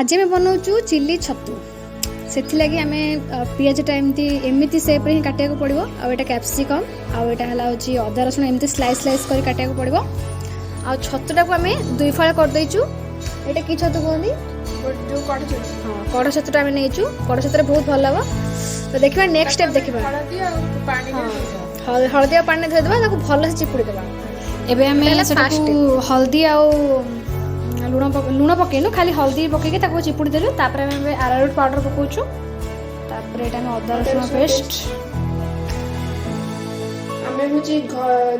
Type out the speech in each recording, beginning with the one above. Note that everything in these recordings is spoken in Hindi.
आज आम बनाऊँ चिली छतु से लगी आम पियाजटा एमती सेप्रे ही काटा पड़ो आटा कैप्सिकम आटा हूँ अदा रसुण एमती स्लाइस स्लाइस कर काटा पड़ो आ छतुटा को आम 2 फाड़ करदेचु। यहाँ कि छतु कहती जो कड़ छतु हाँ कड़ छतुटा आम नहीं कड़ छतुरे बहुत भल हम तो देखा नेक्स्ट स्टेप देखा हलदी आ पानी धोदेबा भल से चिपुड़ी देवा। एवं आम हल्दी आ लुण पकईनु खाली हल्दी पकईकि चिपुड़ी देलु तापर आम अरारोट पाउडर पकाउछु तापर एटा में अदा रसुण पेस्ट आमे होची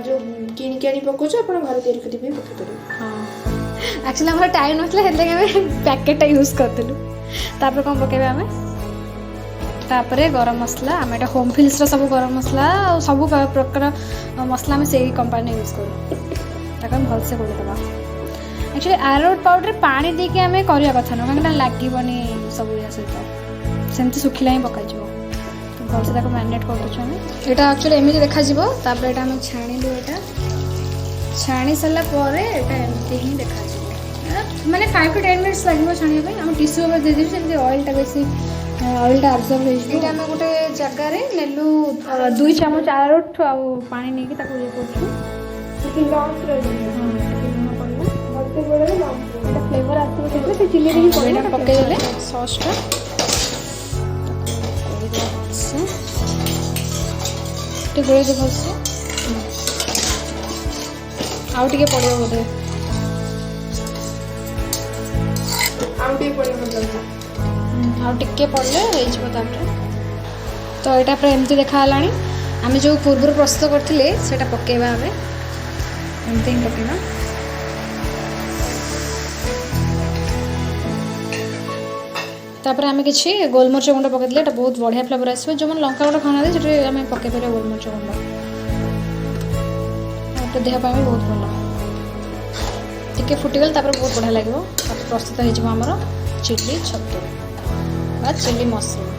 जो किन केनी पकाउछु अपन घर तयारी करि भी पकाइ परु। हां एक्चुअली हमर टाइम नथले हेले आम पैकेट यूज करदेलु तापर कोन पकेबे आम तापर गरम मसला आम एटा होम फिल्स रा सब गरम मसला और सब प्रकार मसला आम सेही कंपनी यूज करू ताका भल से गोली देबा। एक्चुअली अरारोट पाउडर पानी देके आम करवा कथा ना कहीं लगनी सब सहित सेमती सुखिला ही पकाई तो भल से मैरिनेट कर दूँ। यहाँ एक्चुअली एमती देखा तापर यहाँ आम छाणिलु यहाँ छाणी सारापर एमती ही देखा माने 5 to 10 मिनट्स लगे छाणिया आम टिश्यू पेपर दे देवी जमी ऑयलटा बेसी ऑयलटा अब्जर्व हो आम गोटे जगार नेलु 2 चामच अरारोट आ पानी नहीं फ्लेवर आसो चिल्ली ही पकईदे ससटा गोल भलसे आउ टे पड़ो बोधे आउ टे पड़े तो यहाँ पूरा एमती देखा आम जो पूर्व प्रस्तुत करते से पकेबा आम एमती ही पकेबा। तापर आम कि गोलमरीच गुंड पकईदे ये बहुत बढ़िया फ्लेवर आसो जो मैंने लंका गुंड खाना से आम पकई पार गोलमरीच गुंड देह भी बहुत भल टिके फुटीगल बहुत बढ़िया लगे प्रस्तुत होमर चिली छतु चिली मशरूम।